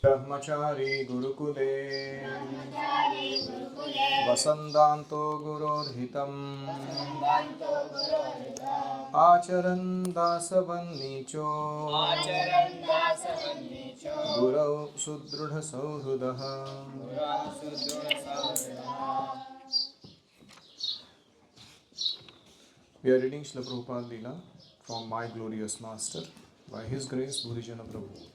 ब्रह्मचारी गुरुकुले वसन्तान्तो गुरोर्हितम् आचरन् दासवन्नीचो गुरौ सुदृढसौहृदः। We are reading Srila Prabhupada Leela from My Glorious Master by His Grace Bhurijana Prabhu.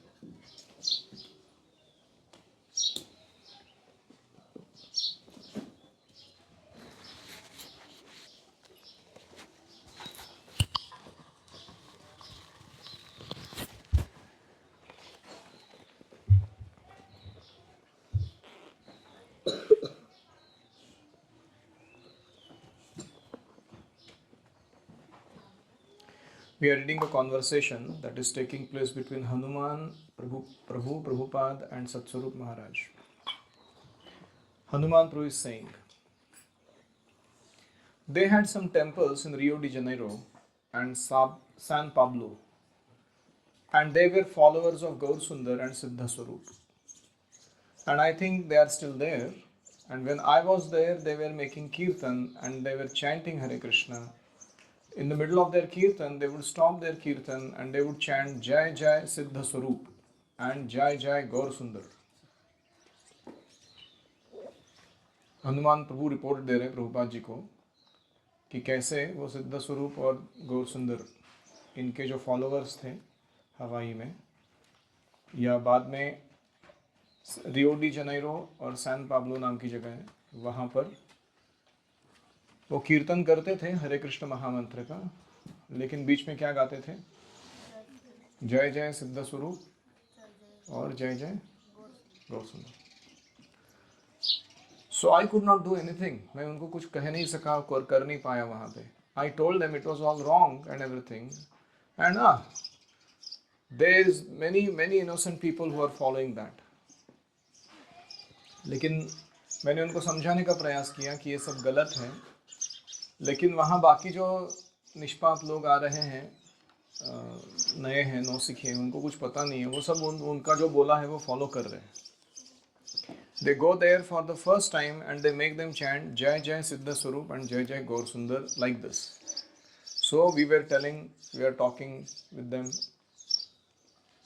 We are reading a conversation that is taking place between Hanuman, Prabhupada and Satswarup Maharaj. Hanuman Prabhu is saying, they had some temples in Rio de Janeiro and San Pablo, and they were followers of Gaur Sundar and Siddha Swarup. And I think they are still there. And when I was there, they were making kirtan and they were chanting Hare Krishna. In the middle of their kirtan, they would stop their kirtan and they would chant Jai Jai Siddha Swarup and Jai Jai Gaur Sundar. Hanuman प्रभु report दे रहे प्रभुपाद जी को कि कैसे वो सिद्ध स्वरूप और गौर सुंदर इनके जो फॉलोअर्स थे हवाई में या बाद में रियो डी जनेरो और सैन पाब्लो नाम की जगह है, वहाँ पर वो कीर्तन करते थे हरे कृष्ण महामंत्र का, लेकिन बीच में क्या गाते थे? जय जय सिद्ध स्वरूप और जय जय गौर सुंदर. So I could not do anything. मैं उनको कुछ कह नहीं सका और कर नहीं पाया वहाँ पे. I told them it was all wrong and everything. And there is many innocent people who are following that. लेकिन मैंने उनको समझाने का प्रयास किया कि ये सब गलत है. लेकिन वहाँ बाकी जो निष्पाप लोग आ रहे हैं, नए हैं, नौसिखे हैं, उनको कुछ पता नहीं है. वो सब उनका जो बोला है वो फॉलो कर रहे हैं. They go there for the first time and they make them chant Jai Jai Siddha Swarup and Jai Jai Gaur Sundar like this. So we were talking with them.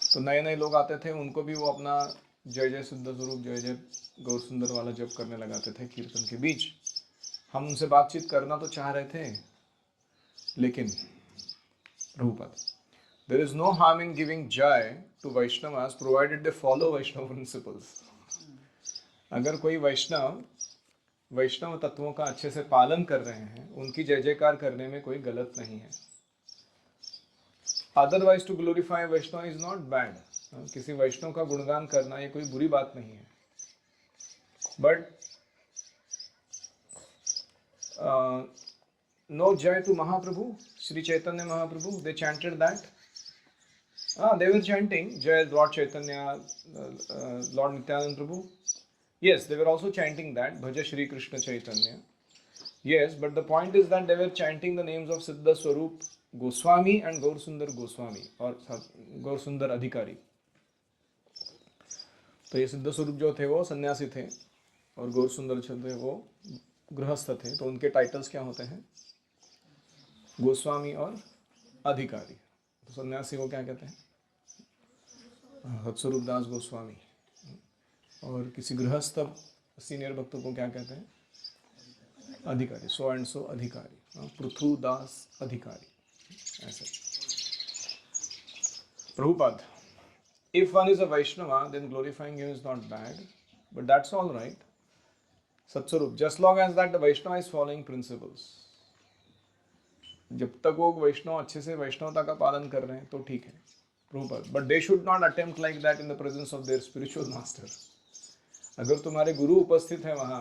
तो नए नए लोग आते थे, उनको भी वो अपना जय जय सिद्ध स्वरूप जय जय गौर सुंदर वाला जप करने लगाते थे कीर्तन के बीच. हम उनसे बातचीत करना तो चाह रहे थे, लेकिन Prabhupada, there is no harm in giving jai to Vaishnavas provided they follow Vaishnava principles. अगर कोई वैष्णव तत्वों का अच्छे से पालन कर रहे हैं, उनकी जय जयकार करने में कोई गलत नहीं है. Otherwise to glorify Vaishnav is not bad. किसी वैष्णव का गुणगान करना ये कोई बुरी बात नहीं है. But no jai to Mahaprabhu, Shri Chaitanya Mahaprabhu, they chanted that. They were chanting Jai Lord Chaitanya, Lord Nityanand Prabhu. Yes, they were also chanting that Bhaja Shri Krishna Chaitanya. Yes, but the point is that they were chanting the names of Siddha Swarup Goswami and Gaur Sundar Goswami or Gaur Sundar Adhikari. तो ये सिद्ध स्वरूप जो थे वो सन्यासी थे और गौर सुंदर जो थे वो गृहस्थ थे. तो उनके टाइटल्स क्या होते हैं? गोस्वामी और अधिकारी. तो सन्यासी को क्या कहते हैं? सत्स्वरूप दास गोस्वामी. और किसी गृहस्थ सीनियर भक्तों को क्या कहते हैं? अधिकारी. सो एंड सो अधिकारी, पृथु दास अधिकारी, ऐसे. Prabhupada, if one is a Vaishnava, then glorifying him is not bad, but that's all right. Satswarup, just long as that the Vaishnava is following principles. जब तक वो वैष्णव अच्छे से वैष्णवता का पालन कर रहे हैं तो ठीक है. Prabhupada, but they should not attempt like that in the presence of their spiritual master. अगर तुम्हारे गुरु उपस्थित है वहां,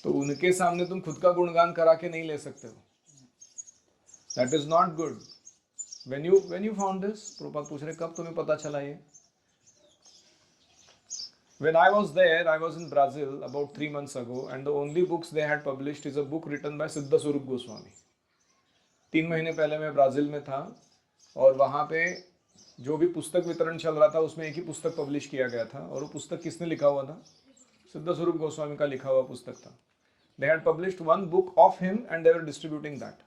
तो उनके सामने तुम खुद का गुणगान करा के नहीं ले सकते हो. That is not good. When you found this, Prabhupada पूछ रहे कब तुम्हें पता चला ये? When I was there, I was in Brazil about 3 months ago, and the only books they had published is a book written by Siddha Swarup Goswami. 3 महीने पहले मैं ब्राज़ील में था और वहाँ पे जो भी पुस्तक वितरण चल रहा था उसमें एक ही पुस्तक पब्लिश किया गया था, और वो पुस्तक किसने लिखा हुआ था? सिद्ध स्वरूप गोस्वामी का लिखा हुआ पुस्तक था। They had published one book of him and they were distributing that.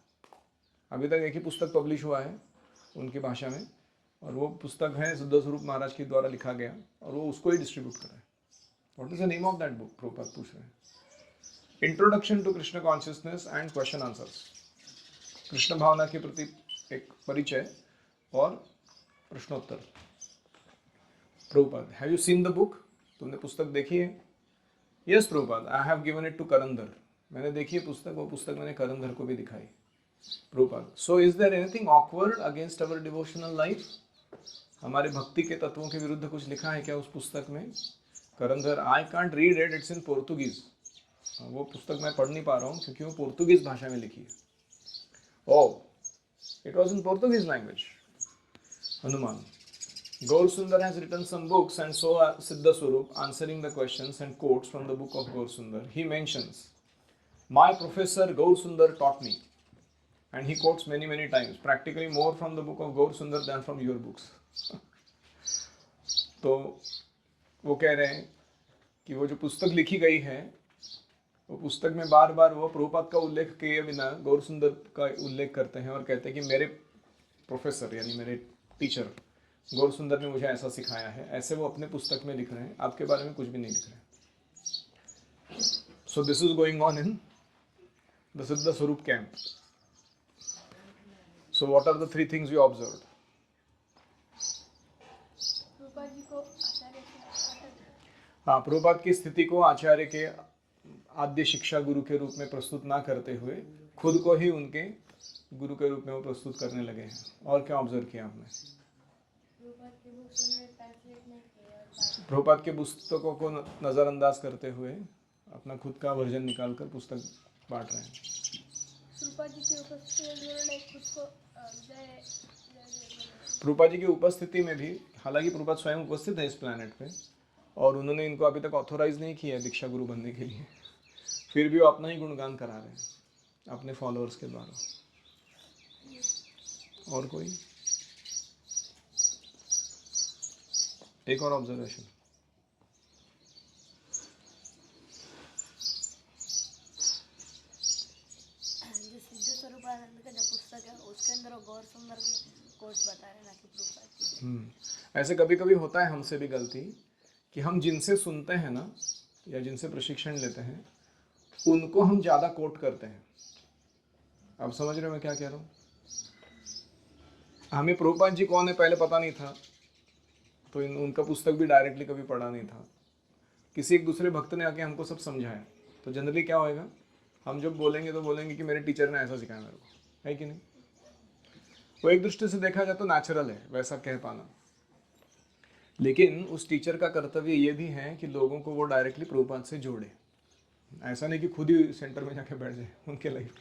अभी तक एक ही पुस्तक पब्लिश हुआ है उनकी भाषा में, और वो पुस्तक है सिद्ध स्वरूप महाराज के द्वारा लिखा गया, और वो उसको ही डिस्ट्रीब्यूट कर रहे हैं। What is the name of that book? Prabhupada पूछ रहे हैं। Introduction to Krishna consciousness and question answers. Krishna भावना के प्रति एक परिचय और प्रश्नोत्तर। Prabhupada, have you seen the book? तुमने पुस्तक देखी है? Yes Prabhupada, I have given it to Karandar. मैंने देखी है पुस्तक, वो पुस्तक मैंने करंदर को भी दिखाई। Prabhupada, so is there anything awkward against our devotional life? हमारे भक्ति के तत्वों के विरुद्ध कुछ लिखा है क्या उस पुस्तक में? Karandar, I can't read it, it's in Portuguese. वो पुस्तक मैं पढ़ नहीं पा रहा हूँ क्योंकि वो पोर्तुगीज भाषा में लिखी है। Oh, it was in Portuguese language. Hanuman, Gaur Sundar has written some books, and so Siddha Swarup, answering the questions and quotes from the book of Gaur Sundar. He mentions, my professor Gaur Sundar taught me, and he quotes many times, practically more from the book of Gaur Sundar than from your books. तो वो कह रहे हैं कि वो जो पुस्तक लिखी गई है, वो पुस्तक में बार बार वो प्रभुपाद का उल्लेख किए बिना गौर सुंदर का उल्लेख करते हैं, और कहते हैं कि मेरे प्रोफेसर यानी मेरे टीचर गौर सुंदर ने मुझे ऐसा सिखाया है। ऐसे वो अपने पुस्तक में लिख रहे हैं, आपके बारे में कुछ भी नहीं लिख रहे। So this is going on in the Siddha Swarupa camp. So what are the three things you observe? हाँ, प्रभुपाद की स्थिति को आचार्य के आद्य शिक्षा गुरु के रूप में प्रस्तुत ना करते हुए खुद को ही उनके गुरु के रूप में वो प्रस्तुत करने लगे हैं। और क्या ऑब्जर्व किया आपने? प्रभुपाद के पुस्तकों को नज़रअंदाज करते हुए अपना खुद का वर्जन निकालकर पुस्तक बांट रहे हैं। प्रभुपाद जी की उपस्थिति में भी, हालांकि प्रभुपाद स्वयं उपस्थित है इस प्लैनेट पे, और उन्होंने इनको अभी तक ऑथोराइज नहीं किया दीक्षा गुरु बनने के लिए, फिर भी वो अपना ही गुणगान करा रहे हैं अपने फॉलोअर्स के द्वारा। और कोई एक और ऑब्जर्वेशन? जो सिद्ध स्वरूपानंद का जो पुस्तक है उसके अंदर वो गौर सुंदर के कोट्स बता रहे हैं ना कि प्रभुपाद की। ऐसे कभी कभी होता है हमसे भी गलती कि हम जिनसे सुनते हैं ना, या जिनसे प्रशिक्षण लेते हैं, उनको हम ज़्यादा कोट करते हैं। आप समझ रहे हो मैं क्या कह रहा हूँ? हमें प्रभुपाद जी कौन है पहले पता नहीं था, तो उनका पुस्तक भी डायरेक्टली कभी पढ़ा नहीं था। किसी एक दूसरे भक्त ने आके हमको सब समझाया, तो जनरली क्या होएगा, हम जब बोलेंगे तो बोलेंगे कि मेरे टीचर ने ऐसा सिखाया मेरे को, है कि नहीं? वो एक दृष्टि से देखा जाए तो नेचुरल है वैसा कह पाना, लेकिन उस टीचर का कर्तव्य ये भी है कि लोगों को वो डायरेक्टली प्रभुपाद से जोड़े। ऐसा नहीं कि खुद ही सेंटर में जाके बैठ जाए उनके लाइफ।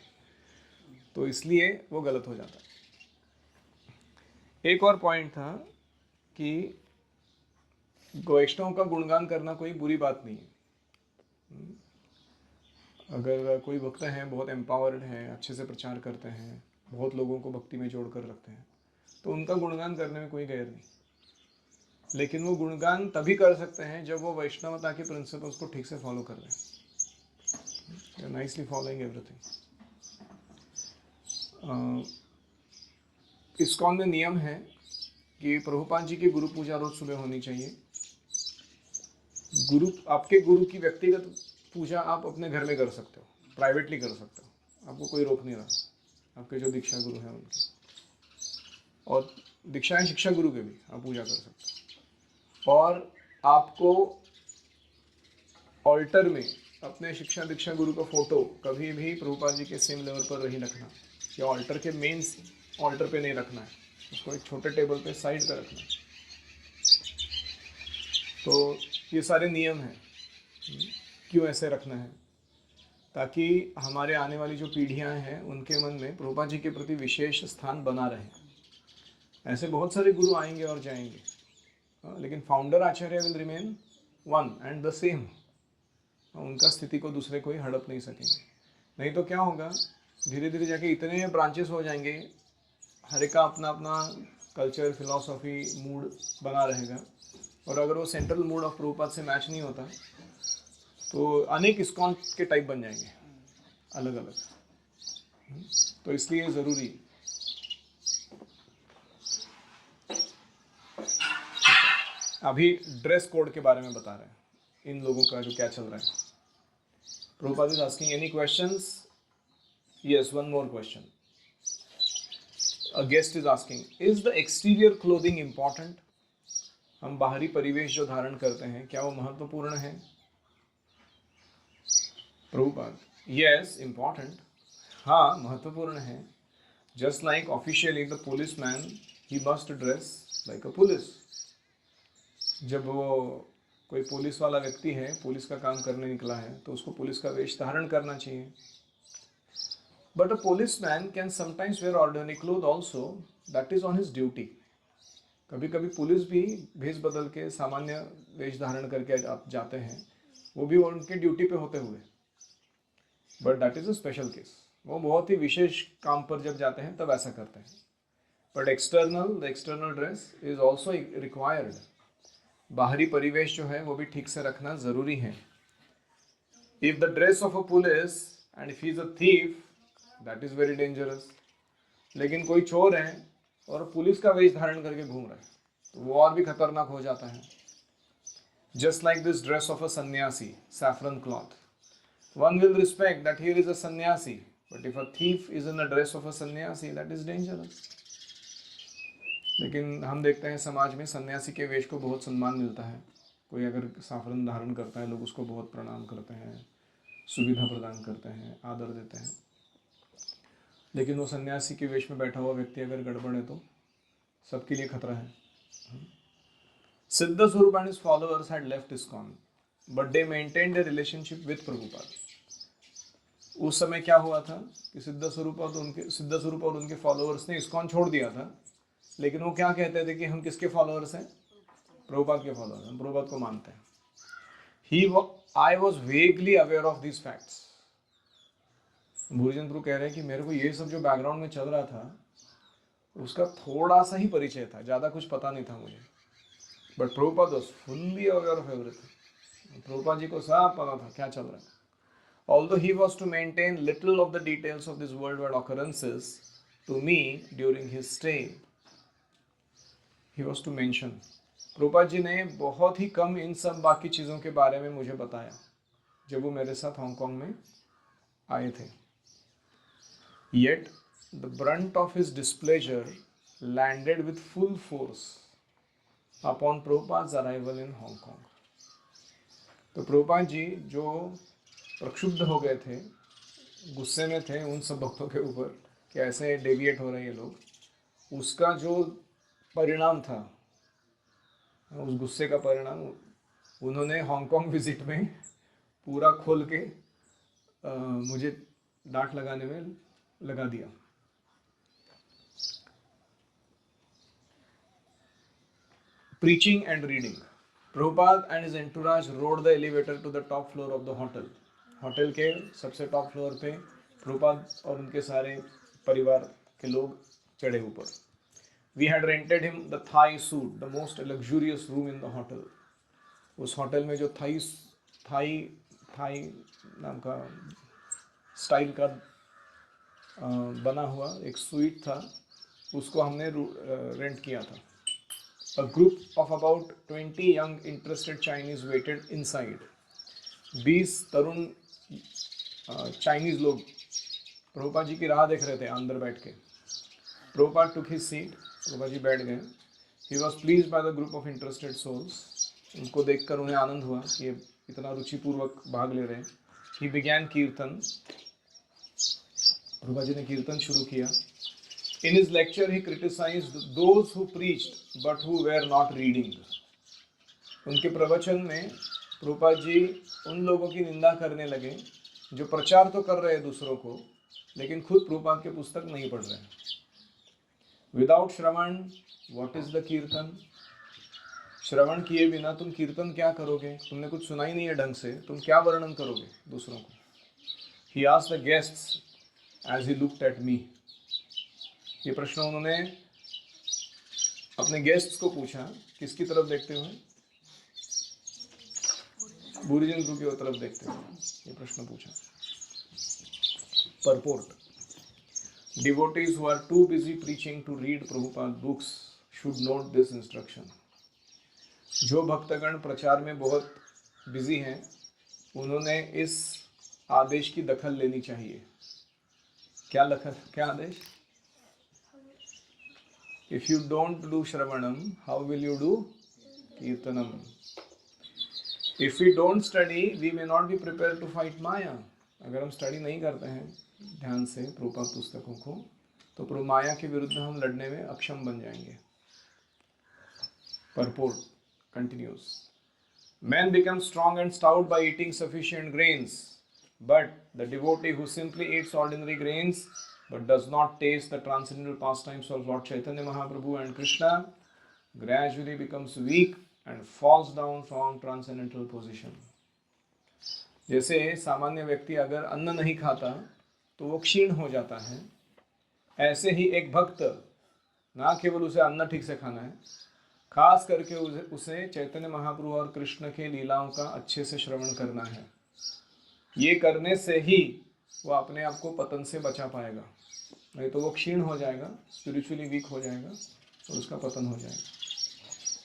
तो इसलिए वो गलत हो जाता है। एक और पॉइंट था कि वैष्णव का गुणगान करना कोई बुरी बात नहीं है। अगर कोई भक्त हैं, बहुत एम्पावर्ड हैं, अच्छे से प्रचार करते हैं, बहुत लोगों को भक्ति में जोड़ कर रखते हैं, तो उनका गुणगान करने में कोई गैर नहीं। लेकिन वो गुणगान तभी कर सकते हैं जब वो वैष्णवता के प्रिंसिपल्स को ठीक से फॉलो कर रहे हैं, नाइसली फॉलोइंग एवरीथिंग। इस्कॉन में नियम है कि प्रभुपाद जी की गुरु पूजा रोज सुबह होनी चाहिए। आपके गुरु की व्यक्तिगत पूजा आप अपने घर में कर सकते हो, प्राइवेटली कर सकते हो, आपको कोई रोक नहीं रहा। आपके जो दीक्षा गुरु हैं उनकी, और दीक्षा शिक्षा गुरु के भी आप पूजा कर सकते हो। और आपको ऑल्टर में अपने शिक्षा दीक्षा गुरु का फोटो कभी भी प्रभुपाद जी के सेम लेवल पर नहीं रखना, या ऑल्टर के मेन ऑल्टर पे नहीं रखना है, उसको एक छोटे टेबल पे साइड पे रखना है। तो ये सारे नियम हैं क्यों ऐसे रखना है, ताकि हमारे आने वाली जो पीढ़ियां हैं उनके मन में प्रभुपाद जी के प्रति विशेष स्थान बना रहे। ऐसे बहुत सारे गुरु आएंगे और जाएंगे, लेकिन founder Acharya will remain one and the same. उनका स्थिति को दूसरे कोई हड़प नहीं सकेंगे। नहीं तो क्या होगा, धीरे धीरे जाके इतने ब्रांचेस हो जाएंगे, हर एक का अपना अपना कल्चर, फिलॉसफी, मूड बना रहेगा। और अगर वो सेंट्रल मूड ऑफ प्रभुपाद से मैच नहीं होता तो अनेक इस्कॉन के टाइप बन जाएंगे अलग अलग। तो इसलिए ज़रूरी। अभी ड्रेस कोड के बारे में बता रहे हैं इन लोगों का जो क्या चल रहा है। Prabhupada is asking any questions? Yes, one more question. A guest is asking, is the exterior clothing important? हम बाहरी परिवेश जो धारण करते हैं क्या वो महत्वपूर्ण है? Prabhupada, yes, important. हाँ, महत्वपूर्ण है। Just like officially the police man he must dress like a police. जब वो कोई पुलिस वाला व्यक्ति है, पुलिस का काम करने निकला है, तो उसको पुलिस का वेश धारण करना चाहिए। But a policeman can sometimes wear ordinary cloth also, that is on his duty. कभी कभी पुलिस भी भेष बदल के सामान्य वेश धारण करके आप जाते हैं, वो भी उनके ड्यूटी पे होते हुए, but that is a special case. वो बहुत ही विशेष काम पर जब जाते हैं तब ऐसा करते हैं। But the external dress is also required. बाहरी परिवेश जो है वो भी ठीक से रखना जरूरी है। If the dress of a police and if he is a thief, that is very dangerous. लेकिन कोई चोर है और पुलिस का वेश धारण करके घूम रहा है तो वो और भी खतरनाक हो जाता है। Just like this dress of a sannyasi, saffron cloth, one will respect that here is a sannyasi, but if a thief is in the dress of a sannyasi, that is dangerous. लेकिन हम देखते हैं समाज में सन्यासी के वेश को बहुत सम्मान मिलता है। कोई अगर साफरन धारण करता है, लोग उसको बहुत प्रणाम करते हैं, सुविधा प्रदान करते हैं, आदर देते हैं। लेकिन वो सन्यासी के वेश में बैठा हुआ व्यक्ति अगर गड़बड़ है तो सबके लिए खतरा है। सिद्ध स्वरूप and his followers had left ISKCON, but they maintained a relationship with Prabhupada. उस समय क्या हुआ था कि सिद्ध स्वरूप और उनके फॉलोअर्स ने ISKCON छोड़ दिया था, लेकिन वो क्या कहते थे कि हम किसके फॉलोअर्स हैं? प्रभुपाद के फॉलोअर्स, हम प्रभुपाद को मानते हैं। I was vaguely aware of these facts. भूरीचंद प्रभु कह रहे हैं कि मेरे को ये सब जो बैकग्राउंड में चल रहा था उसका थोड़ा सा ही परिचय था, ज़्यादा कुछ पता नहीं था मुझे। But Prabhupada was fully aware of everything. Prabhupada ji को सब पता था क्या चल रहा है। Although he was to maintain little of the details of these worldwide occurrences to me during his stay, he was to mention. Prabhupada ji ने बहुत ही कम इन सब बाकी चीज़ों के बारे में मुझे बताया जब वो मेरे साथ हांगकांग में आए थे। Yet the brunt of his displeasure landed with full force upon Prabhupada's arrival in Hong Kong. तो प्रभुपाद जी जो प्रक्षुब्ध हो गए थे, गुस्से में थे उन सब भक्तों के ऊपर कि ऐसे डेविएट हो रहे हैं ये लोग, उसका जो परिणाम था, उस गुस्से का परिणाम उन्होंने हांगकांग विजिट में पूरा खोल के मुझे डांट लगाने में लगा दिया। Preaching and reading. Prabhupada and his entourage rode the elevator to the top floor of the hotel. Hotel के सबसे टॉप फ्लोर पे प्रभुपाद और उनके सारे परिवार के लोग चढ़े ऊपर। We had rented him the Thai suite, the most luxurious room in the hotel. उस होटल में जो थाई नाम का स्टाइल का बना हुआ एक स्वीट था, उसको हमने रेंट किया था। A group of about 20 young interested Chinese waited inside. 20 Tarun Chinese लोग प्रभुपाद जी की राह देख रहे थे अंदर बैठ के। Prabhupada took his seat, Prabhupada ji बैठ गए। He was pleased by the group of interested souls. उनको देखकर उन्हें आनंद हुआ कि ये इतना रुचिपूर्वक भाग ले रहे हैं। He began कीर्तन, प्रभुपाद जी ने कीर्तन शुरू किया। In his lecture, he criticized those who preached but who were not reading. उनके प्रवचन में प्रभुपाद जी उन लोगों की निंदा करने लगे जो प्रचार तो कर रहे हैं दूसरों को, लेकिन खुद प्रभुपाद के पुस्तक नहीं पढ़ रहे हैं। Without Shravan, what is the कीर्तन? श्रवण किए बिना तुम कीर्तन क्या करोगे? तुमने कुछ सुना ही नहीं है ढंग से, तुम क्या वर्णन करोगे दूसरों को? He asked the guests as he looked at me. ये प्रश्न उन्होंने अपने गेस्ट्स को पूछा, किसकी तरफ देखते हुए? बुरिजन गुरु की तरफ देखते हुए ये प्रश्न पूछा। Purport: Devotees who are too busy preaching to read Prabhupada books should note this instruction. जो भक्तगण प्रचार में बहुत बिजी हैं, उन्होंने इस आदेश की दखल लेनी चाहिए। क्या आदेश? If you don't do Shravanam, how will you do Kirtanam? If we don't study, we may not be prepared to fight Maya. अगर हम स्टडी नहीं करते हैं ध्यान से प्रभुपाद पुस्तकों को, तो माया के विरुद्ध हम लड़ने में अक्षम बन जाएंगे। Purport continues. Men become strong and stout by eating sufficient grains, but the devotee who simply eats ordinary grains but does not taste the transcendental pastimes of Lord Chaitanya Mahaprabhu and Krishna gradually becomes weak and falls down from transcendental position. जैसे सामान्य व्यक्ति अगर अन्न नहीं खाता तो वो क्षीण हो जाता है, ऐसे ही एक भक्त ना केवल उसे अन्न ठीक से खाना है, खास करके उसे चैतन्य महाप्रभु और कृष्ण के लीलाओं का अच्छे से श्रवण करना है। ये करने से ही वो अपने आप को पतन से बचा पाएगा, नहीं तो वो क्षीण हो जाएगा, स्पिरिचुअली वीक हो जाएगा और उसका पतन हो जाएगा।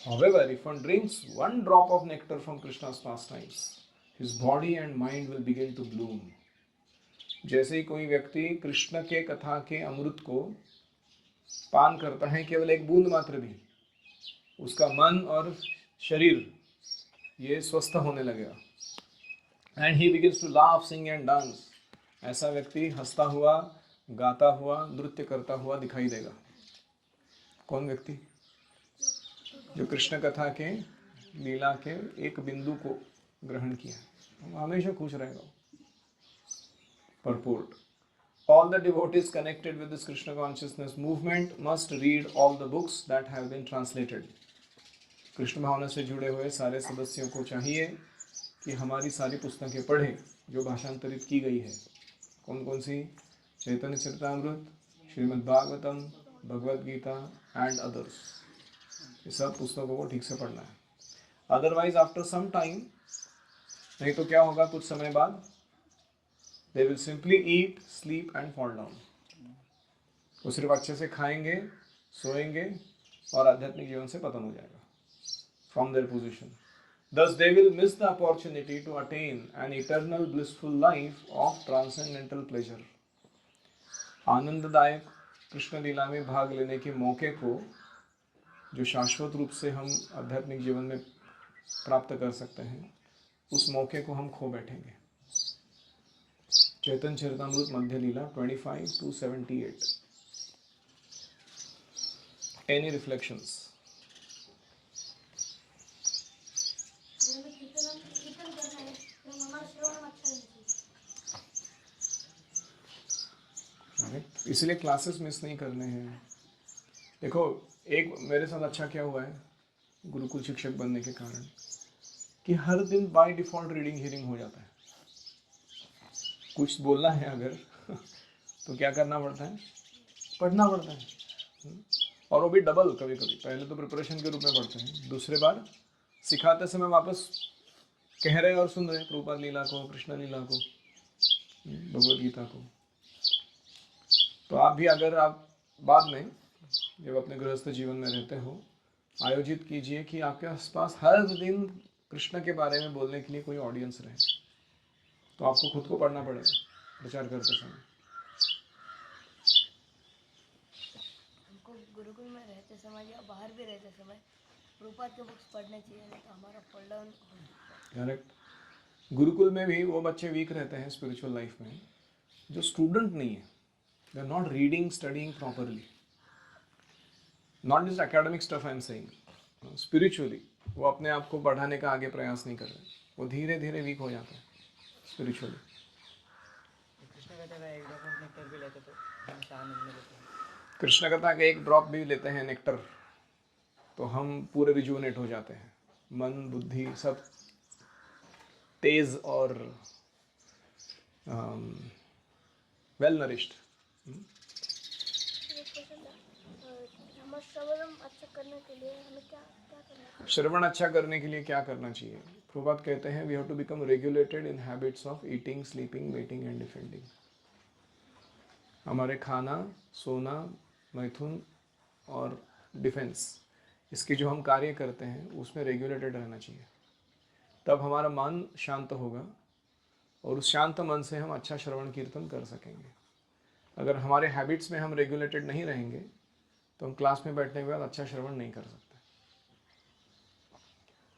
However, if one drinks one drop of nectar from Krishna's pastimes, his body and mind will begin to bloom. जैसे ही कोई व्यक्ति कृष्ण के कथा के अमृत को पान करता है, केवल एक बूंद मात्र भी, उसका मन और शरीर ये स्वस्थ होने लगेगा। And he begins to laugh, sing and dance. ऐसा व्यक्ति हंसता हुआ, गाता हुआ, नृत्य करता हुआ दिखाई देगा। कौन व्यक्ति? जो कृष्ण कथा के लीला के एक बिंदु को ग्रहण किया, वो हमेशा खुश रहेगा। Purport: All the devotees connected with this Krishna consciousness movement must read all the books that have been translated. Krishna भावना से जुड़े हुए सारे सदस्यों को चाहिए कि हमारी सारी पुस्तकें पढ़ें जो भाषांतरित की गई है। कौन कौन सी? चैतन्य चरितामृत, श्रीमद् भागवतम, भगवद गीता एंड अदर्स। ये सब पुस्तकों को ठीक से पढ़ना है। अदरवाइज आफ्टर सम टाइम, नहीं तो क्या होगा, कुछ समय बाद they will simply eat, sleep and fall down. वो सिर्फ अच्छे से खाएंगे, सोएंगे और आध्यात्मिक जीवन से पतन हो जाएगा from their position. Thus they will miss the opportunity to attain an eternal blissful life of transcendental pleasure. आनंददायक कृष्ण लीला में भाग लेने के मौके को, जो शाश्वत रूप से हम आध्यात्मिक जीवन में प्राप्त कर सकते हैं, उस मौके को हम खो बैठेंगे। चैतन्य चरितामृत मध्य लीला 25 to 78. Any reflections? इसलिए क्लासेस मिस नहीं करने हैं। देखो, एक मेरे साथ अच्छा क्या हुआ है गुरुकुल शिक्षक बनने के कारण, कि हर दिन बाय डिफॉल्ट रीडिंग हियरिंग हो जाता है। कुछ बोलना है अगर तो क्या करना पड़ता है? पढ़ना पड़ता है, और वो भी डबल। कभी कभी पहले तो प्रिपरेशन के रूप में पढ़ते हैं, दूसरे बार सिखाते समय वापस कह रहे और सुन रहे प्रभुपाद लीला को, कृष्ण लीला को, भगवद गीता को। तो आप भी अगर आप बाद में जब अपने गृहस्थ जीवन में रहते हो, आयोजित कीजिए कि आपके आसपास हर दिन कृष्ण के बारे में बोलने के लिए कोई ऑडियंस रहे। तो आपको खुद को पढ़ना पड़ेगा प्रचार करते समय। हमको गुरुकुल में रहते समय या बाहर भी रहते समय प्रभुपाद के बुक्स पढ़ने चाहिए, नहीं तो हमारा फॉल डाउन हो जाता है। करेक्ट। गुरुकुल में भी वो बच्चे वीक रहते हैं स्पिरिचुअल लाइफ में जो स्टूडेंट नहीं है। They are not reading, studying properly. Not just academic stuff I am saying, spiritually वो अपने आप को बढ़ाने का आगे प्रयास नहीं कर रहे, वो धीरे धीरे वीक हो जाता है स्पिरिचुअली। कृष्ण कथा का एक ड्रॉप भी लेते हैं नेक्टर, तो हम पूरे रिजुवनेट हो जाते हैं, मन बुद्धि सब तेज और वेल नरिश्ड। हम और श्रवण अच्छा करने के लिए हमें क्या क्या करना चाहिए? श्रवण अच्छा करने के लिए क्या करना चाहिए? प्रभुपाद कहते हैं we have to become regulated in habits of eating, sleeping, mating and defending. हमारे खाना, सोना, मैथुन और डिफेंस, इसके जो हम कार्य करते हैं उसमें रेगुलेटेड रहना चाहिए। तब हमारा मन शांत होगा और उस शांत मन से हम अच्छा श्रवण कीर्तन कर सकेंगे। अगर हमारे हैबिट्स में हम रेगुलेटेड नहीं रहेंगे तो हम क्लास में बैठने के बाद अच्छा श्रवण नहीं कर सकते।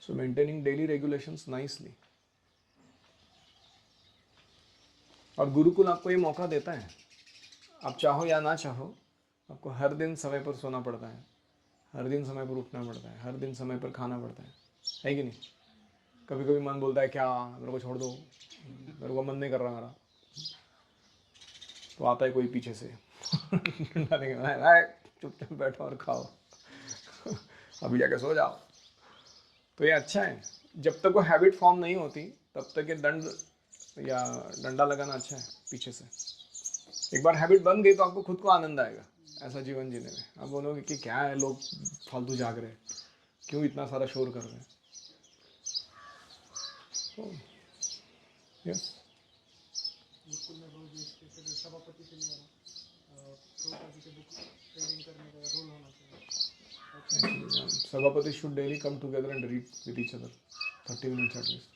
सो मेंटेनिंग डेली रेगुलेशंस नाइसली। और गुरुकुल आपको ये मौका देता है, आप चाहो या ना चाहो, आपको हर दिन समय पर सोना पड़ता है, हर दिन समय पर उठना पड़ता है, हर दिन समय पर खाना पड़ता है कि नहीं? कभी कभी मन बोलता है क्या मेरे को छोड़ दो, मेरे को मन नहीं कर रहा मेरा, तो आता है कोई पीछे से डंडा देंगे, चुपचाप बैठो और खाओ अभी जाके सो जाओ। तो ये अच्छा है, जब तक वो हैबिट फॉर्म नहीं होती तब तक ये दंड या डंडा लगाना अच्छा है पीछे से। एक बार हैबिट बन गई तो आपको खुद को आनंद आएगा ऐसा जीवन जीने में। आप बोलोगे कि क्या है, लोग फालतू जाग रहे हैं, क्यों इतना सारा शोर कर रहे हैं। यस, गुरुकुल में रोज स्पेशली सभापति के लिए प्रभुपाद जी के बुक रीडिंग करने का रोल होना चाहिए। सभापति should daily come together and read with each other 30 minutes at least.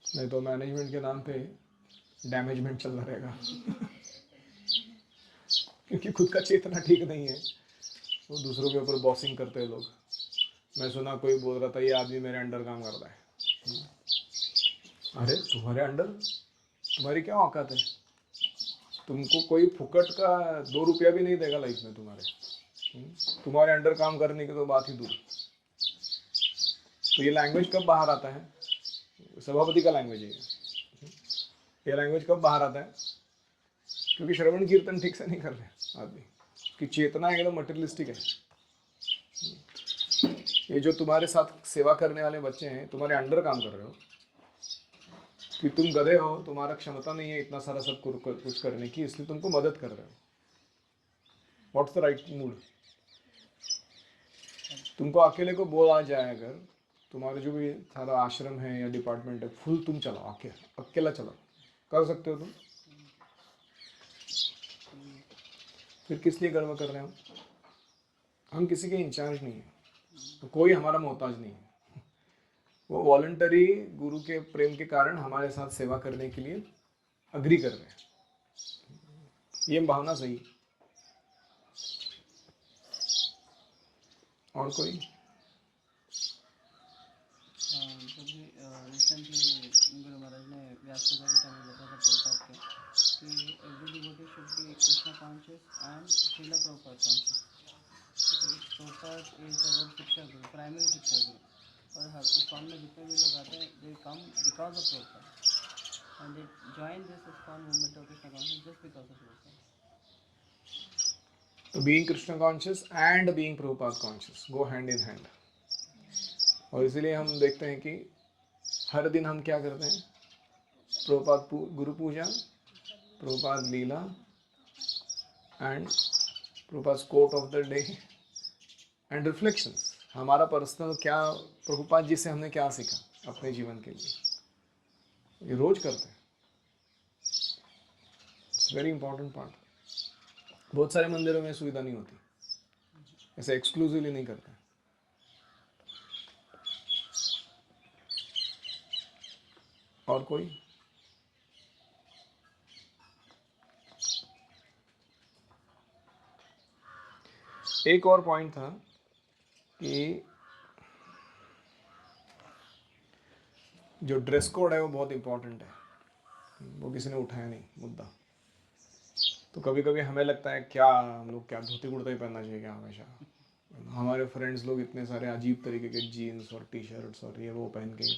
नहीं तो मैनेजमेंट के नाम पे डैमेजमेंट चल रहा रहेगा क्योंकि खुद का चेतना ठीक नहीं है, वो दूसरों के ऊपर बॉसिंग करते हैं लोग। मैं सुना कोई बोल रहा था ये आदमी मेरे अंडर काम कर रहा है। अरे तुम्हारे अंडर, तुम्हारी क्या औकात है? तुमको कोई फुकट का 2 रुपया भी नहीं देगा लाइफ में तुम्हारे। तुम्हारे अंडर काम करने की तो बात ही दूर। तो ये लैंग्वेज कब बाहर आता है? सभापति का लैंग्वेज है ये लैंग्वेज कब बाहर आता है? क्योंकि श्रवण कीर्तन ठीक से नहीं कर रहे आदमी, उसकी चेतना एकदम मटेरियलिस्टिक है। ये जो तुम्हारे साथ सेवा करने वाले बच्चे हैं, तुम्हारे अंडर काम कर रहे हो कि तुम गधे हो, तुम्हारा क्षमता नहीं है इतना सारा सब कुछ करने की, इसलिए तुमको मदद कर रहे हो। What's the right mood? तुमको अकेले को बोल आ जाए अगर, तुम्हारे जो भी सारा आश्रम है या डिपार्टमेंट है, फुल तुम चलाओ, अकेला चलाओ, कर सकते हो तुम? फिर किस लिए गर्व कर रहे हो? हम किसी के इंचार्ज नहीं है, तो कोई हमारा मोहताज नहीं है। वो वॉलंटरी गुरु के प्रेम के कारण हमारे साथ सेवा करने के लिए अग्री कर रहे हैं। ये भावना सही है। और कोई? रिसेंटली गुरु महाराज ने व्यास पूजा के टाइम बताया था प्रभुपाद के कि every devotee should be Krishna conscious and Srila Prabhupada conscious. Prabhupada is our shiksha guru, primary शिक्षा गुरु, और हर इस्कॉन में जितने भी लोग आते हैं they come because of Prabhupada and they join this ISKCON movement of Krishna conscious just because of Prabhupada. तो being Krishna conscious and being Prabhupada conscious go hand in hand. और इसीलिए हम देखते हैं कि हर दिन हम क्या करते हैं? Prabhupada Guru Puja, Prabhupada Lila and Prabhupada quote of the day and reflections. हमारा पर्सनल क्या, प्रभुपाद जी से हमने क्या सीखा अपने जीवन के लिए, ये रोज करते हैं। It's very important part. बहुत सारे मंदिरों में सुविधा नहीं होती, ऐसे एक्सक्लूसिवली नहीं करते। और कोई? एक और पॉइंट था कि जो ड्रेस कोड है वो बहुत इंपॉर्टेंट है, वो किसी ने उठाया नहीं मुद्दा। तो कभी कभी हमें लगता है क्या हम लोग क्या धोती कुर्ता ही पहनना चाहिए क्या हमेशा? हमारे फ्रेंड्स लोग इतने सारे अजीब तरीके के जीन्स और टी शर्ट्स और ये वो पहन के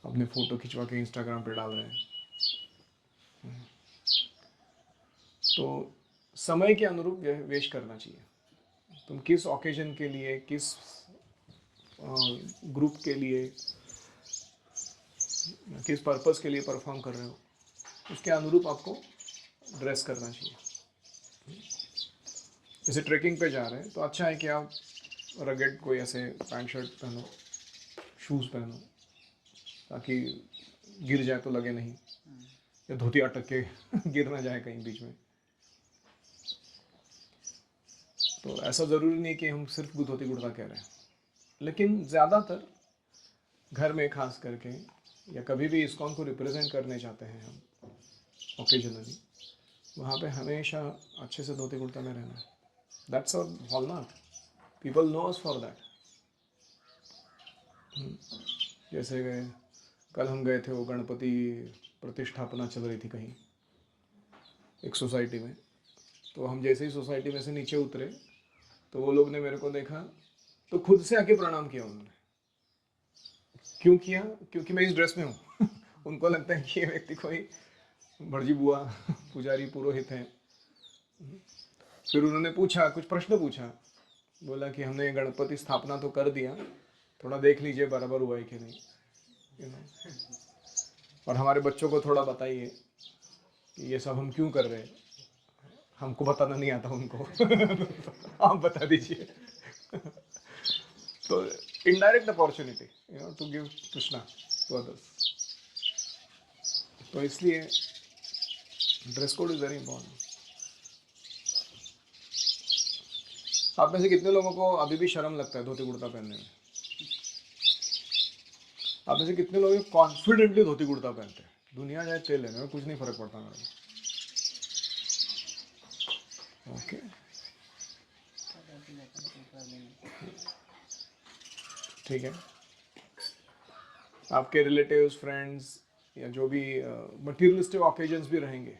अपने फ़ोटो खिंचवा के इंस्टाग्राम पे डाल रहे हैं। तो समय के अनुरूप वेश करना चाहिए। तुम किस ओकेजन के लिए, किस ग्रुप के लिए, किस पर्पस के लिए परफॉर्म कर रहे हो, उसके अनुरूप आपको ड्रेस करना चाहिए। जैसे ट्रेकिंग पे जा रहे हैं तो अच्छा है कि आप रगेड कोई ऐसे पैंट शर्ट पहनो, शूज़ पहनो, ताकि गिर जाए तो लगे नहीं, या धोती अटक के गिर ना जाए कहीं बीच में। तो ऐसा ज़रूरी नहीं कि हम सिर्फ धोती कुर्ता कह रहे हैं, लेकिन ज़्यादातर घर में खास करके या कभी भी इस्कॉन को रिप्रेजेंट करने चाहते हैं हम ओकेजनली, वहाँ पे हमेशा अच्छे से धोती कुर्ता में रहना है। That's our hallmark, people know us for that. जैसे कल हम गए थे, वो गणपति प्रतिष्ठापना चल रही थी कहीं एक सोसाइटी में, तो हम जैसे ही सोसाइटी में से नीचे उतरे तो वो लोग ने मेरे को देखा तो खुद से आके प्रणाम किया उन्होंने। क्यों किया? क्योंकि मैं इस ड्रेस में हूँ। उनको लगता है कि ये व्यक्ति कोई भटजी बुआ, पुजारी, पुरोहित हैं। फिर उन्होंने पूछा, कुछ प्रश्न पूछा, बोला कि हमने गणपति स्थापना तो कर दिया, थोड़ा देख लीजिए बराबर हुआ है कि नहीं, और हमारे बच्चों को थोड़ा बताइए कि ये सब हम क्यों कर रहे हैं, हमको बताना नहीं आता उनको। आप बता दीजिए। तो indirect opportunity to give Krishna to others. तो इसलिए dress code is very important. आप में से कितने लोगों को अभी भी शर्म लगता है धोती कुर्ता पहनने में? आप में से कितने लोग कॉन्फिडेंटली धोती कुर्ता पहनते हैं? दुनिया जाए तेल लेने में कुछ नहीं फर्क पड़ता मेरे को। ओके, ठीक है। आपके रिलेटिव्स, फ्रेंड्स या जो भी मटीरियलिस्टिक ऑकेजन्स भी रहेंगे,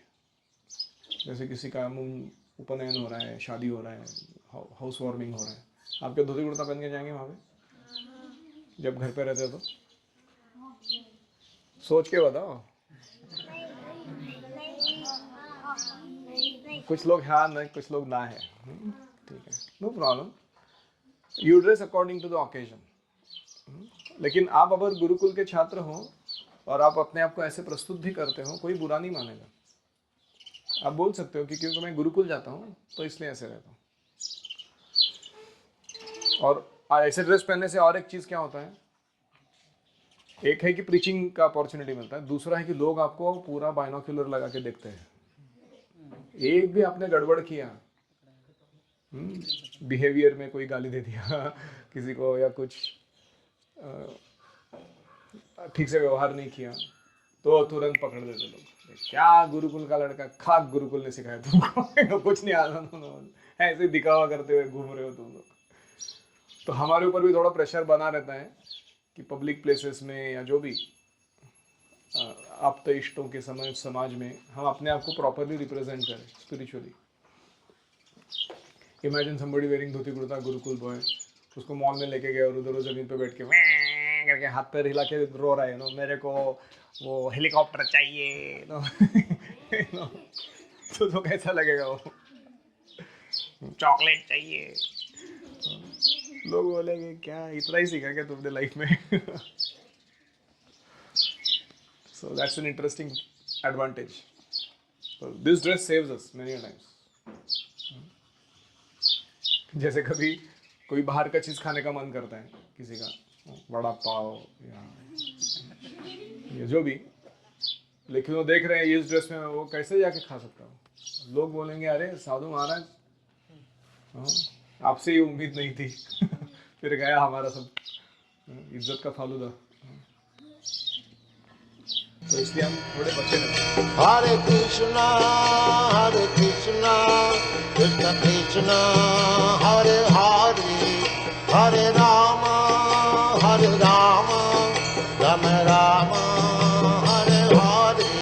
जैसे किसी का उपनयन हो रहा है, शादी हो रहा है, हाउस वार्मिंग हो रहा है, आपके धोती कुर्ता पहन के जाएंगे वहाँ पे जब घर पे रहते हो? तो सोच के बताओ। कुछ लोग हाँ नहीं, कुछ लोग ना है, ठीक है, no problem. You dress according to the occasion. लेकिन आप अगर गुरुकुल के छात्र हो और आप अपने आप को ऐसे प्रस्तुत भी करते हो, कोई बुरा नहीं मानेगा। आप बोल सकते हो कि क्योंकि मैं गुरुकुल जाता हूँ तो इसलिए ऐसे रहता हूँ। और ऐसे ड्रेस पहनने से और एक चीज़ क्या होता है, एक है कि प्रीचिंग का अपॉर्चुनिटी मिलता है, दूसरा है कि लोग आपको पूरा बाइनोक्यूलर लगा के देखते हैं। एक भी आपने गड़बड़ किया, बिहेवियर में कोई गाली दे दिया किसी को, या कुछ ठीक से व्यवहार नहीं किया, तो तुरंत पकड़ लेते लोग। क्या गुरुकुल का लड़का, खाक गुरुकुल ने सिखाया तुमको। कुछ नहीं आता, ऐसे दिखावा करते हुए घूम रहे हो तुम लोग। तो हमारे ऊपर भी थोड़ा प्रेशर बना रहता है कि पब्लिक प्लेसेस में या जो भी आप्त इष्टों के समाज में हम अपने आप को प्रॉपरली रिप्रेजेंट करें spiritually. Imagine somebody wearing dhoti kurta, Gurukul boy, उसको मॉल में लेके गए और उधर जमीन पे बैठ के करके हाथ पैर हिला के रो रहा है, नो मेरे को वो हेलीकॉप्टर चाहिए, नो तो कैसा लगेगा? वो चॉकलेट चाहिए। लोग बोलेंगे क्या इतना ही सीखा क्या तुमने लाइफ में? So that's an interesting advantage. So this dress saves us many times. जैसे कभी कोई बाहर का चीज़ खाने का मन करता है, किसी का वड़ा पाव या जो भी, लेकिन वो देख रहे हैं इस ड्रेस में, वो कैसे जाके खा सकता हो? लोग बोलेंगे अरे साधु महाराज, आपसे ये उम्मीद नहीं थी। फिर गया हमारा सब इज्जत का फालूदा। तो इसलिए हम थोड़े बचे रहते हैं। हरे कृष्णा कृष्ण कृष्ण हरे हरे, हरे राम